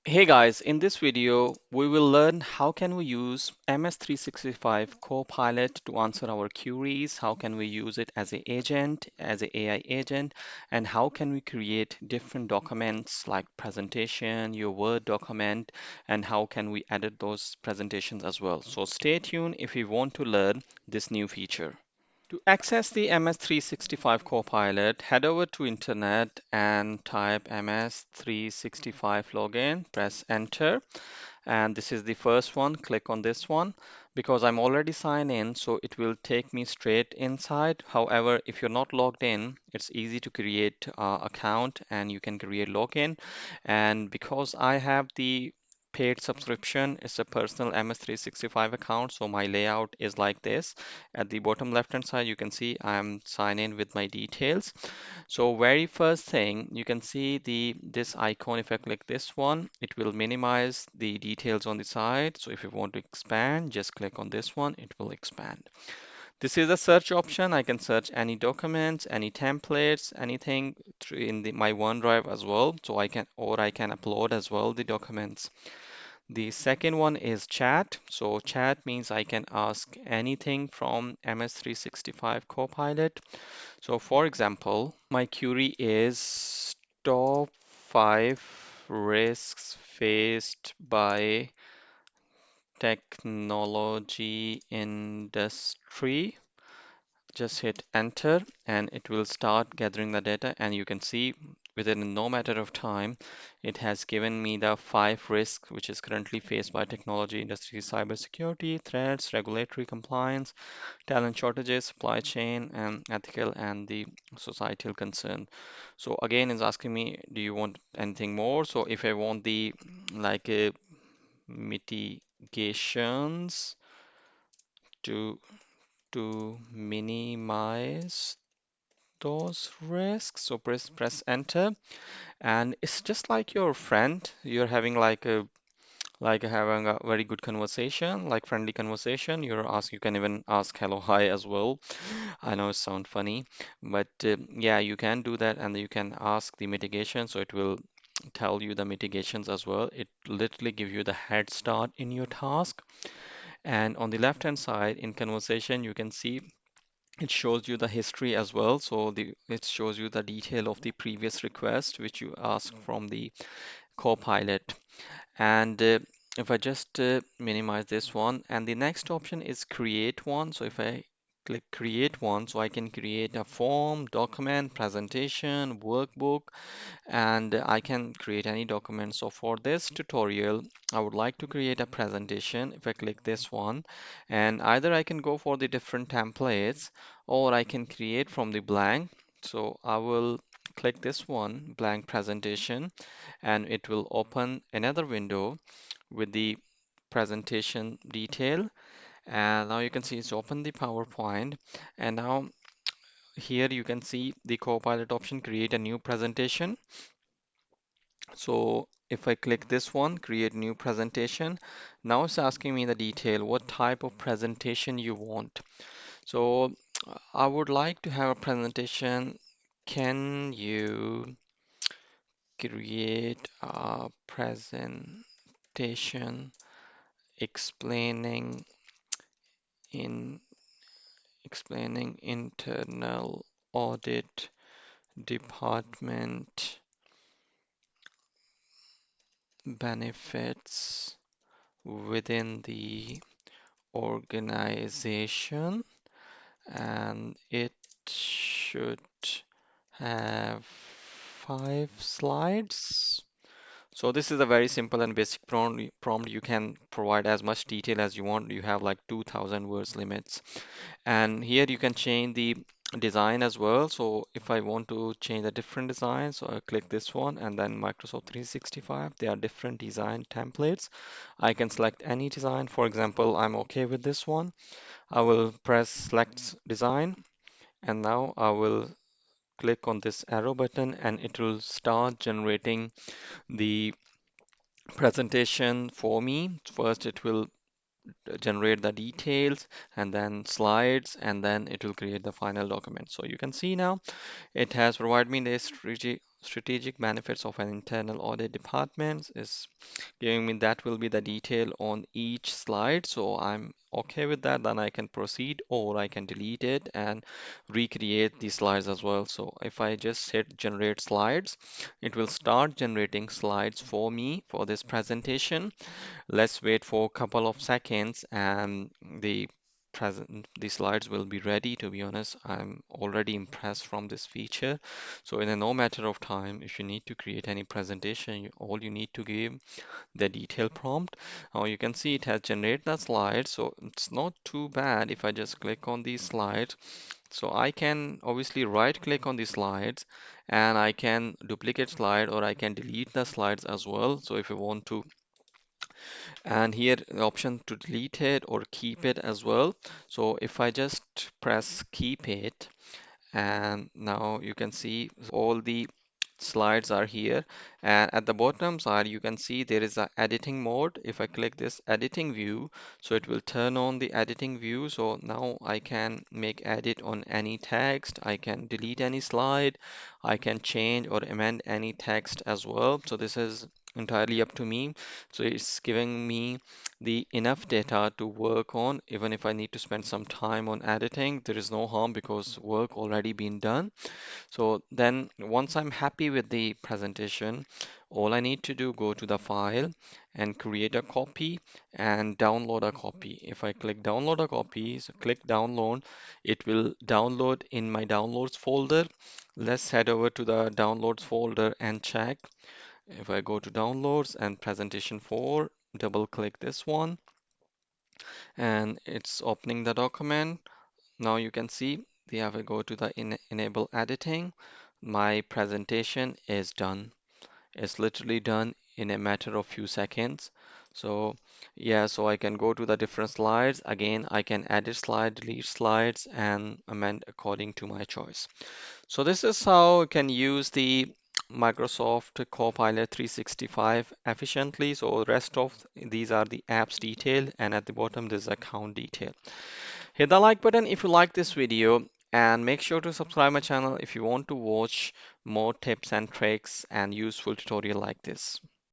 Hey guys, in this video, we will learn how can we use MS 365 Copilot to answer our queries, how can we use it as an agent, as an AI agent, and how can we create different documents like presentation, your Word document, and how can we edit those presentations as well. So stay tuned if you want to learn this new feature. To access the MS365 Copilot, head over to Internet and type MS365 login, press enter, and this is the first one. Click on this one. Because I'm already signed in, so it will take me straight inside. However, if you're not logged in, it's easy to create account and you can create login. And because I have the paid subscription, it's a personal MS365 account, so my layout is like this. At the bottom left hand side, you can see I'm signed in with my details. So very first thing, you can see this icon. If I click this one, it will minimize the details on the side. So if you want to expand, just click on this one, it will expand. This is a search option. I can search any documents, any templates, anything in my OneDrive as well. So I can upload as well the documents. The second one is chat. So chat means I can ask anything from MS365 Copilot. So for example, my query is top 5 risks faced by technology industry. Just hit enter and it will start gathering the data, and you can see within no matter of time it has given me the 5 risks which is currently faced by technology industry: cybersecurity, threats, regulatory compliance, talent shortages, supply chain, and ethical and the societal concern. So again, it's asking me, do you want anything more? So if I want the like mitigations to minimize those risks, so press enter, and it's just like your friend. You're having like having a very good conversation, like friendly conversation. You can even ask hello, hi as well. I know it sounds funny, but yeah, you can do that, and you can ask the mitigation, so it will tell you the mitigations as well. It literally give you the head start in your task. And on the left hand side in conversation, you can see it shows you the history as well. So it shows you the detail of the previous request which you asked from the Copilot. And if I just minimize this one, and the next option is create one. So if I click create one, so I can create a form, document, presentation, workbook, and I can create any document. So for this tutorial, I would like to create a presentation. If I click this one, and either I can go for the different templates or I can create from the blank. So I will click this one, blank presentation, and it will open another window with the presentation detail. And now you can see it's open the PowerPoint. And now here you can see the Copilot option, create a new presentation. So if I click this one, create new presentation, now it's asking me the detail, what type of presentation you want. So I would like to have a presentation. Can you create a presentation explaining in explaining internal audit department benefits within the organization, and it should have 5 slides. So this is a very simple and basic prompt. You can provide as much detail as you want. You have like 2000 words limits. And here you can change the design as well. So if I want to change a different design, so I click this one and then Microsoft 365. There are different design templates. I can select any design. For example, I'm okay with this one. I will press select design, and now I will click on this arrow button and it will start generating the presentation for me. First, it will generate the details and then slides, and then it will create the final document. So you can see now it has provided me the strategic benefits of an internal audit department is giving me that will be the detail on each slide. So I'm okay with that. Then I can proceed or I can delete it and recreate these slides as well. So if I just hit generate slides, it will start generating slides for me for this presentation. Let's wait for a couple of seconds and the slides will be ready. To be honest, I'm already impressed from this feature. So in a no matter of time, if you need to create any presentation, all you need to give the detail prompt. Now you can see it has generated the slide, so it's not too bad if I just click on these slides. So I can obviously right click on the slides and I can duplicate slide or I can delete the slides as well. So if you want to, and here the option to delete it or keep it as well. So if I just press keep it, and now you can see all the slides are here, and at the bottom side you can see there is a editing mode. If I click this editing view, so it will turn on the editing view. So now I can make edit on any text, I can delete any slide, I can change or amend any text as well. So this is entirely up to me. So it's giving me the enough data to work on. Even if I need to spend some time on editing, there is no harm because work already been done. So then once I'm happy with the presentation, all I need to do, go to the file and create a copy and download a copy. If I click download a copy, so click download, it will download in my downloads folder. Let's head over to the downloads folder and check. If I go to downloads and presentation 4, double click this one and it's opening the document. Now you can see we have to go to the enable editing. My presentation is done. It's literally done in a matter of few seconds. So yeah, so I can go to the different slides. Again, I can edit slide, delete slides, and amend according to my choice. So this is how you can use the Microsoft Copilot 365 efficiently. So rest of these are the apps detail, and at the bottom there's account detail. Hit the like button if you like this video and make sure to subscribe my channel if you want to watch more tips and tricks and useful tutorial like this.